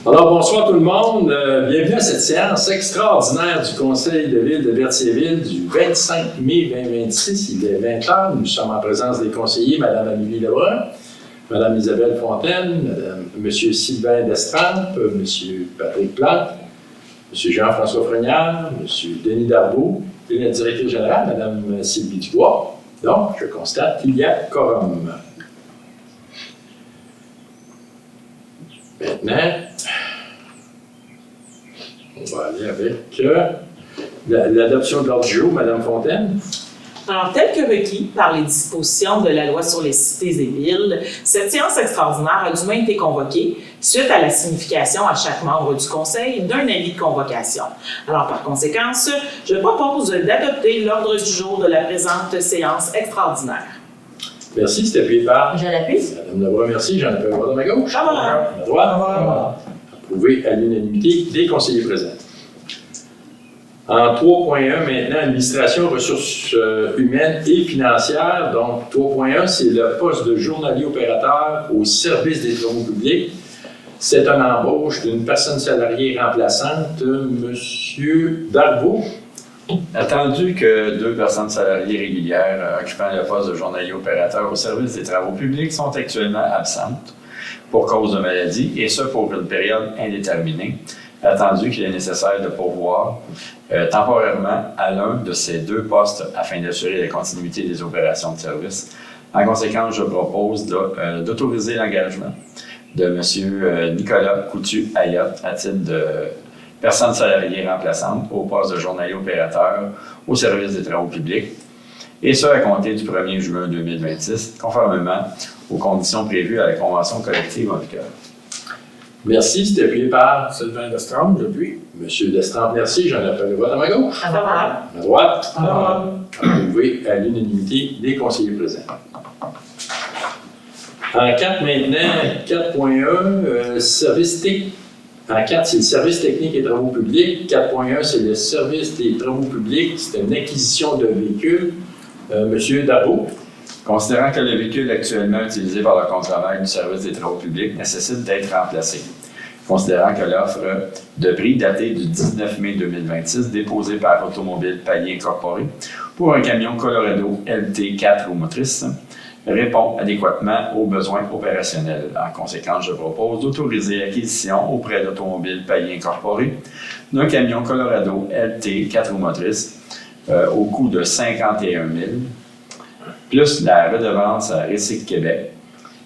Alors, bonsoir tout le monde. Bienvenue à cette séance extraordinaire du Conseil de ville de Berthierville du 25 mai 2026. Il est 20h. Nous sommes en présence des conseillers, Mme Amélie Lebrun, Mme Isabelle Fontaine, M. Sylvain Destrempe, M. Patrick Plante, M. Jean-François Fregnard, M. Denis Darboux et la directrice générale, Mme Sylvie Dubois. Donc, je constate qu'il y a quorum. Maintenant, on va aller avec l'adoption de l'ordre du jour, Mme Fontaine. Alors, tel que requis par les dispositions de la loi sur les cités et villes, cette séance extraordinaire a dûment été convoquée suite à la signification à chaque membre du Conseil d'un avis de convocation. Alors, par conséquent, je propose d'adopter l'ordre du jour de la présente séance extraordinaire. Merci, c'est appuyé par... Je l'appuie. Madame Lebrun, merci. J'en appelle à ma gauche. Favorable. À ma droite. Approuvé à l'unanimité des conseillers présents. En 3.1, maintenant, administration, ressources humaines et financières. Donc, 3.1, c'est le poste de journalier opérateur au service des travaux publics. C'est une embauche d'une personne salariée remplaçante, M. Darboux. Attendu que 2 personnes salariées régulières occupant le poste de journalier opérateur au service des travaux publics sont actuellement absentes pour cause de maladie, et ce pour une période indéterminée, attendu qu'il est nécessaire de pourvoir temporairement à l'un de ces 2 postes afin d'assurer la continuité des opérations de service. En conséquence, je propose d'autoriser l'engagement de M. Nicolas Coutu-Ayotte à titre de personne salariée remplaçante au poste de journalier opérateur au service des travaux publics, et ce à compter du 1er juin 2026, conformément aux conditions prévues à la Convention collective en vigueur. Merci, c'est appuyé par... Sylvain Destrempe, j'appuie. M. Destrempe, merci. J'en appelle le vote à ma gauche. Favorable. À ma droite. Approuvé à l'unanimité des conseillers présents. En 4 maintenant, 4.1, service technique. En 4, c'est le service technique et travaux publics. 4.1, c'est le service des travaux publics. C'est une acquisition d'un véhicule. Monsieur Darboux. Considérant que le véhicule actuellement utilisé par le contre-maître du service des travaux publics nécessite d'être remplacé. Considérant que l'offre de prix datée du 19 mai 2026, déposée par Automobile Palier Incorporé pour un camion Colorado LT 4 roues motrices, répond adéquatement aux besoins opérationnels. En conséquence, je propose d'autoriser l'acquisition auprès d'Automobile Palier Incorporé d'un camion Colorado LT 4 roues motrices au coût de 51 000, plus la redevance à Recyc Québec,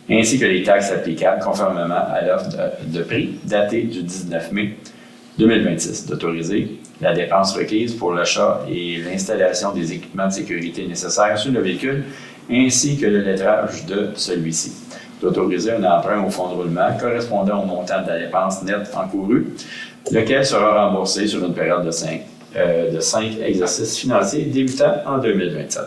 ainsi que les taxes applicables conformément à l'offre de prix datée du 19 mai 2026, d'autoriser la dépense requise pour l'achat et l'installation des équipements de sécurité nécessaires sur le véhicule, ainsi que le lettrage de celui-ci, d'autoriser un emprunt au fonds de roulement correspondant au montant de la dépense nette encourue, lequel sera remboursé sur une période de 5 exercices financiers débutant en 2027.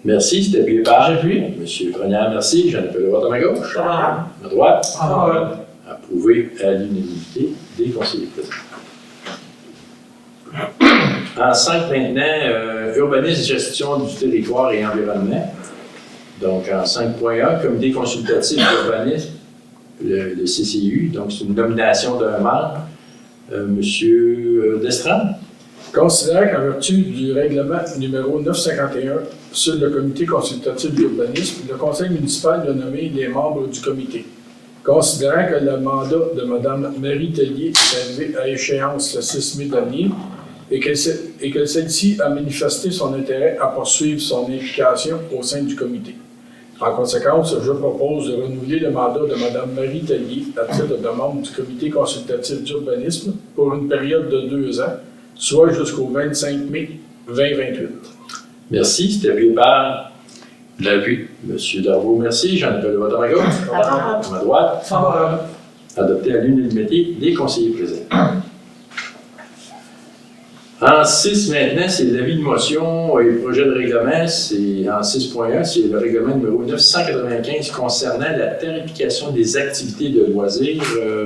Merci, c'est appuyé par... J'appuie. M. Fregnard, merci. J'en appelle le vote à ma gauche. Favorable. À ma droite. Favorable. Approuvé à l'unanimité des conseillers présents. En 5 maintenant, urbanisme, gestion du territoire et environnement. Donc en 5.1, comité consultatif d'urbanisme, le CCU. Donc c'est une nomination d'un membre, M. Destrempe. Considérant qu'en vertu du règlement numéro 951 sur le comité consultatif d'urbanisme, le conseil municipal doit nommer les membres du comité. Considérant que le mandat de Mme Marie Tellier est arrivé à échéance le 6 mai dernier et que celle-ci a manifesté son intérêt à poursuivre son implication au sein du comité. En conséquence, je propose de renouveler le mandat de Mme Marie Tellier à titre de membre du comité consultatif d'urbanisme pour une période de 2 ans, soit jusqu'au 25 mai 2028. Merci, c'est appuyé par... L'appui. M. Darboux, merci. J'en appelle le vote à ma gauche. Favorable. À ma droite. Favorable. Adopté à l'unanimité des conseillers présents. En 6 maintenant, c'est l'avis de motion et le projet de règlement. C'est en 6.1, c'est le règlement numéro 995 concernant la tarification des activités de loisirs.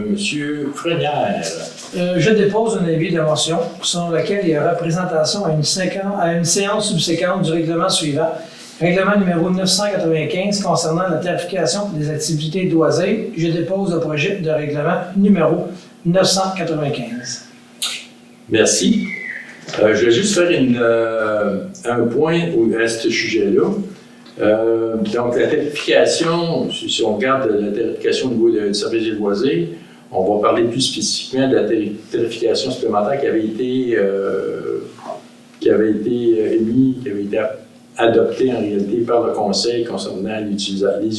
Monsieur Fregnard. Je dépose un avis de motion selon lequel il y aura présentation à une séance subséquente du règlement suivant Règlement numéro 995 concernant la tarification des activités de loisirs. Je dépose le projet de règlement numéro 995. Merci. Je vais juste faire un point à ce sujet-là. Donc, la tarification, si on regarde la tarification au niveau du service des loisirs, on va parler plus spécifiquement de la tarification supplémentaire qui avait été adoptée en réalité par le Conseil concernant les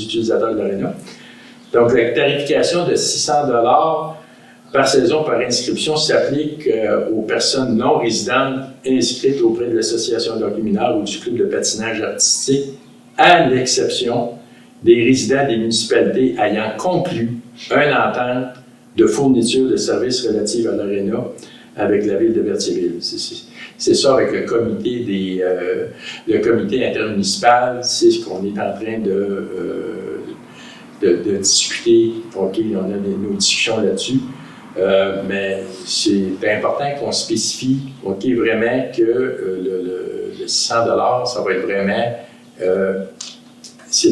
utilisateurs de l'ARENA. Donc, la tarification de 600 $ par saison par inscription s'applique aux personnes non résidentes inscrites auprès de l'association d'hockey mineur ou du club de patinage artistique, à l'exception des résidents des municipalités ayant conclu une entente de fourniture de services relatifs à l'ARENA avec la ville de Berthierville. C'est ça avec le comité intermunicipal, c'est ce qu'on est en train de discuter. OK, on a nos discussions là-dessus. Mais c'est important qu'on spécifie, OK, vraiment que le 600 $, ça va être vraiment ça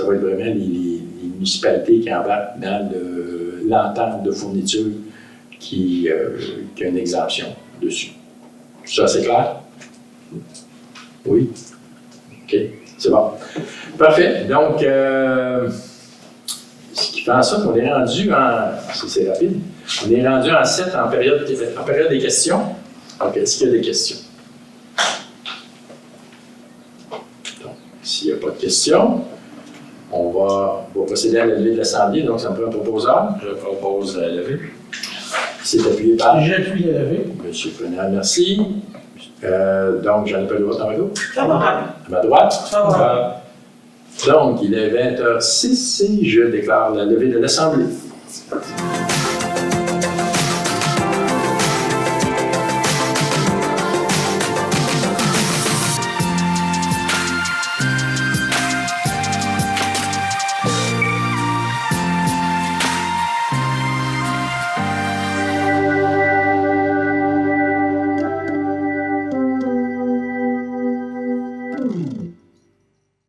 va être vraiment les municipalités qui embarquent dans l'entente de fourniture qui a une exemption dessus. Ça, c'est clair? Oui? OK, c'est bon. Parfait. Donc, ce qui fait en sorte qu'on est rendu c'est rapide, on est rendu en 7 en période des questions. Donc, est-ce qu'il y a des questions? Donc, s'il n'y a pas de questions, on va procéder à la levée de l'Assemblée. Donc, ça me prend un proposeur. Je propose la levée. C'est appuyé par J'appuie la levée. M. Prenard, merci. Donc, j'en appelle le vote en ma gauche. Favorable. À ma droite. Favorable. Donc, il est 20h06 et je déclare la levée de l'Assemblée.